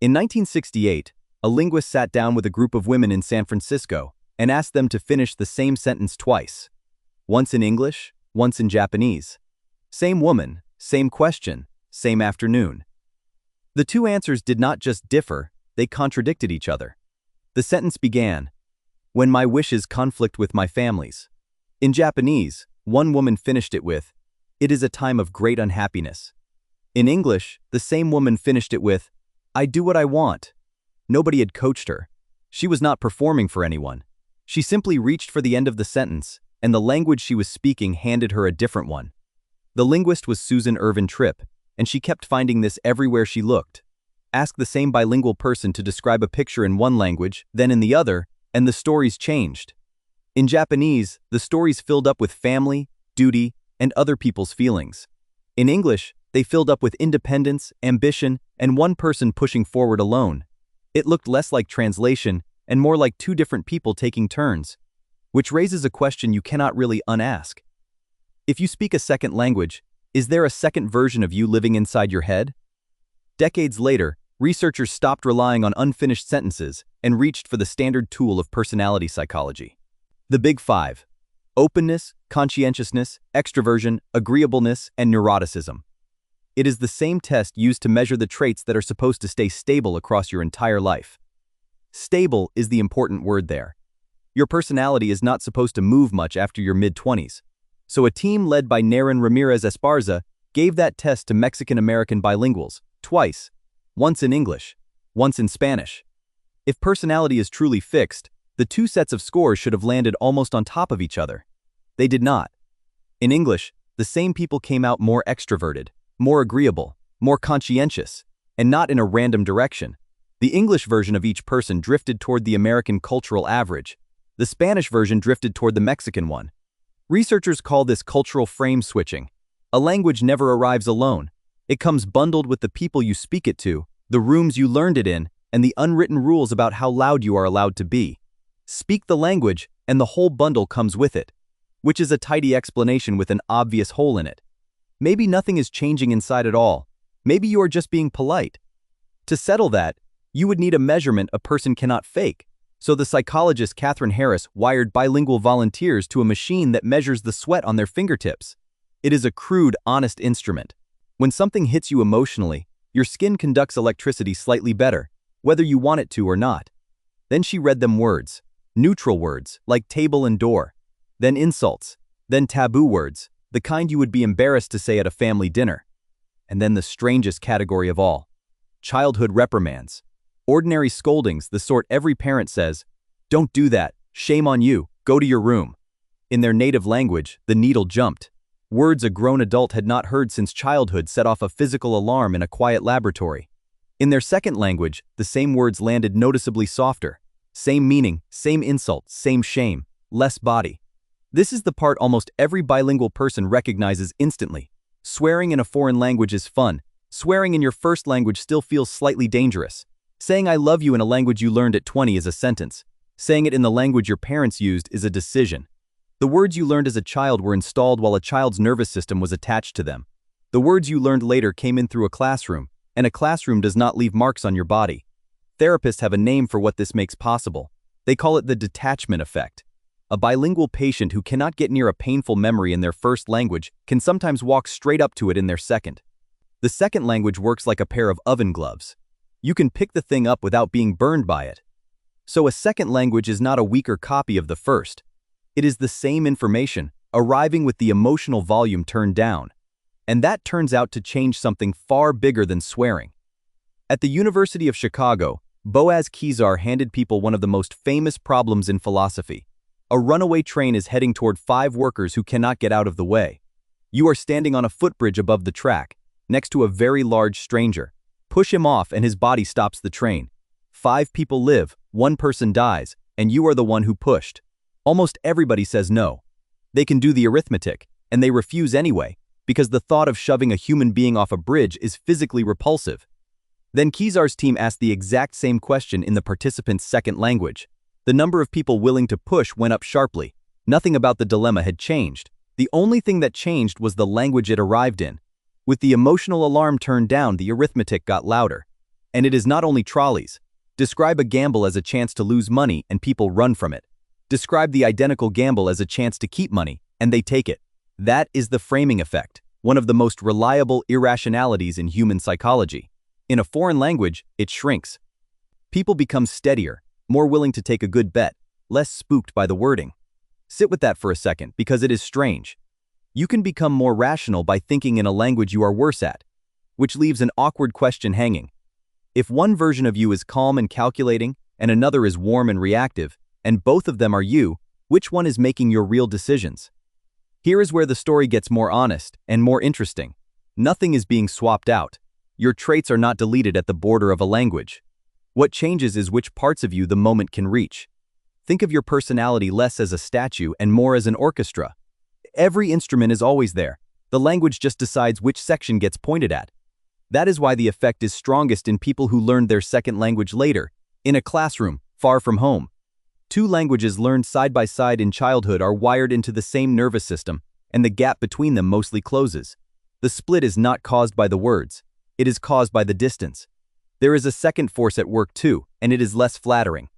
In 1968, a linguist sat down with a group of women in San Francisco and asked them to finish the same sentence twice. Once in English, once in Japanese. Same woman, same question, same afternoon. The two answers did not just differ, they contradicted each other. The sentence began, "When my wishes conflict with my family's." In Japanese, one woman finished it with, "It is a time of great unhappiness." In English, the same woman finished it with, "I do what I want." Nobody had coached her. She was not performing for anyone. She simply reached for the end of the sentence, and the language she was speaking handed her a different one. The linguist was Susan Irvin Tripp, and she kept finding this everywhere she looked. Ask the same bilingual person to describe a picture in one language, then in the other, and the stories changed. In Japanese, the stories filled up with family, duty, and other people's feelings. In English, they filled up with independence, ambition, and one person pushing forward alone. It looked less like translation and more like two different people taking turns, which raises a question you cannot really unask. If you speak a second language, is there a second version of you living inside your head? Decades later, researchers stopped relying on unfinished sentences and reached for the standard tool of personality psychology. The Big Five: openness, conscientiousness, extroversion, agreeableness, and neuroticism. It is the same test used to measure the traits that are supposed to stay stable across your entire life. Stable is the important word there. Your personality is not supposed to move much after your mid-20s. So a team led by Naren Ramirez Esparza gave that test to Mexican-American bilinguals, twice, once in English, once in Spanish. If personality is truly fixed, the two sets of scores should have landed almost on top of each other. They did not. In English, the same people came out more extroverted, more agreeable, more conscientious, and not in a random direction. The English version of each person drifted toward the American cultural average. The Spanish version drifted toward the Mexican one. Researchers call this cultural frame switching. A language never arrives alone. It comes bundled with the people you speak it to, the rooms you learned it in, and the unwritten rules about how loud you are allowed to be. Speak the language, and the whole bundle comes with it, which is a tidy explanation with an obvious hole in it. Maybe nothing is changing inside at all. Maybe you are just being polite. To settle that, you would need a measurement a person cannot fake. So the psychologist Catherine Harris wired bilingual volunteers to a machine that measures the sweat on their fingertips. It is a crude, honest instrument. When something hits you emotionally, your skin conducts electricity slightly better, whether you want it to or not. Then she read them words, neutral words like table and door, then insults, then taboo words, the kind you would be embarrassed to say at a family dinner. And then the strangest category of all, childhood reprimands. Ordinary scoldings, the sort every parent says, "Don't do that, shame on you, go to your room." In their native language, the needle jumped. Words a grown adult had not heard since childhood set off a physical alarm in a quiet laboratory. In their second language, the same words landed noticeably softer. Same meaning, same insult, same shame, less body. This is the part almost every bilingual person recognizes instantly. Swearing in a foreign language is fun. Swearing in your first language still feels slightly dangerous. Saying "I love you" in a language you learned at 20 is a sentence. Saying it in the language your parents used is a decision. The words you learned as a child were installed while a child's nervous system was attached to them. The words you learned later came in through a classroom, and a classroom does not leave marks on your body. Therapists have a name for what this makes possible. They call it the detachment effect. A bilingual patient who cannot get near a painful memory in their first language can sometimes walk straight up to it in their second. The second language works like a pair of oven gloves. You can pick the thing up without being burned by it. So a second language is not a weaker copy of the first. It is the same information, arriving with the emotional volume turned down. And that turns out to change something far bigger than swearing. At the University of Chicago, Boaz Kezar handed people one of the most famous problems in philosophy. A runaway train is heading toward 5 workers who cannot get out of the way. You are standing on a footbridge above the track, next to a very large stranger. Push him off and his body stops the train. 5 people live, 1 person dies, and you are the one who pushed. Almost everybody says no. They can do the arithmetic, and they refuse anyway, because the thought of shoving a human being off a bridge is physically repulsive. Then Kezar's team asked the exact same question in the participants' second language. The number of people willing to push went up sharply. Nothing about the dilemma had changed. The only thing that changed was the language it arrived in. With the emotional alarm turned down, the arithmetic got louder. And it is not only trolleys. Describe a gamble as a chance to lose money and people run from it. Describe the identical gamble as a chance to keep money, and they take it. That is the framing effect, one of the most reliable irrationalities in human psychology. In a foreign language, it shrinks. People become steadier, more willing to take a good bet, less spooked by the wording. Sit with that for a second, because it is strange. You can become more rational by thinking in a language you are worse at, which leaves an awkward question hanging. If one version of you is calm and calculating, and another is warm and reactive, and both of them are you, which one is making your real decisions? Here is where the story gets more honest and more interesting. Nothing is being swapped out. Your traits are not deleted at the border of a language. What changes is which parts of you the moment can reach. Think of your personality less as a statue and more as an orchestra. Every instrument is always there. The language just decides which section gets pointed at. That is why the effect is strongest in people who learned their second language later, in a classroom, far from home. Two languages learned side by side in childhood are wired into the same nervous system, and the gap between them mostly closes. The split is not caused by the words. It is caused by the distance. There is a second force at work too, and it is less flattering.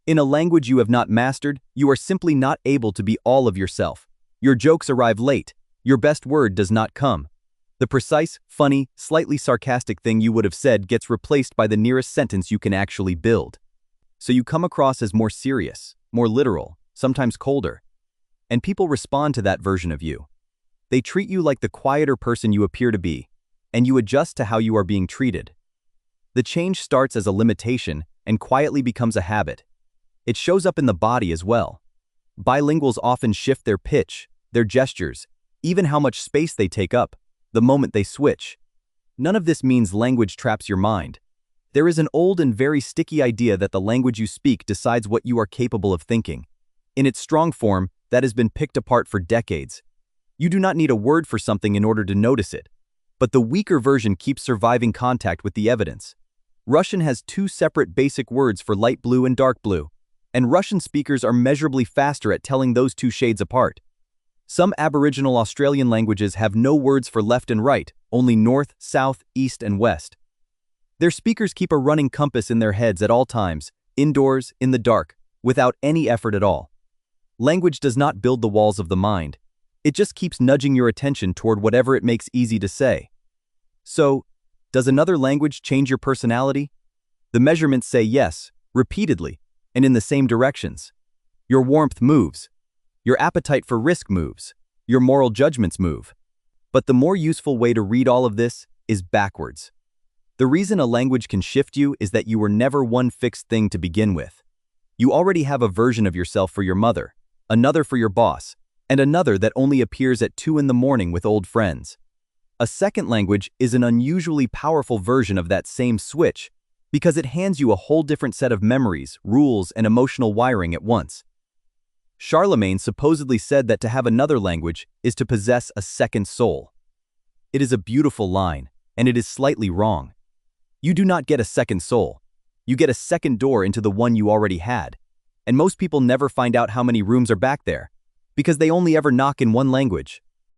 In a language you have not mastered, you are simply not able to be all of yourself. Your jokes arrive late. Your best word does not come. The precise, funny, slightly sarcastic thing you would have said gets replaced by the nearest sentence you can actually build. So you come across as more serious, more literal, sometimes colder. And people respond to that version of you. They treat you like the quieter person you appear to be, and you adjust to how you are being treated. The change starts as a limitation and quietly becomes a habit. It shows up in the body as well. Bilinguals often shift their pitch, their gestures, even how much space they take up, the moment they switch. None of this means language traps your mind. There is an old and very sticky idea that the language you speak decides what you are capable of thinking. In its strong form, that has been picked apart for decades. You do not need a word for something in order to notice it. But the weaker version keeps surviving contact with the evidence. Russian has two separate basic words for light blue and dark blue, and Russian speakers are measurably faster at telling those two shades apart. Some Aboriginal Australian languages have no words for left and right, only north, south, east, and west. Their speakers keep a running compass in their heads at all times, indoors, in the dark, without any effort at all. Language does not build the walls of the mind. It just keeps nudging your attention toward whatever it makes easy to say. So, does another language change your personality? The measurements say yes, repeatedly, and in the same directions. Your warmth moves. Your appetite for risk moves. Your moral judgments move. But the more useful way to read all of this is backwards. The reason a language can shift you is that you were never one fixed thing to begin with. You already have a version of yourself for your mother, another for your boss, and another that only appears at 2 in the morning with old friends. A second language is an unusually powerful version of that same switch because it hands you a whole different set of memories, rules, and emotional wiring at once. Charlemagne supposedly said that to have another language is to possess a second soul. It is a beautiful line, and it is slightly wrong. You do not get a second soul. You get a second door into the one you already had. And most people never find out how many rooms are back there, because they only ever knock in one language,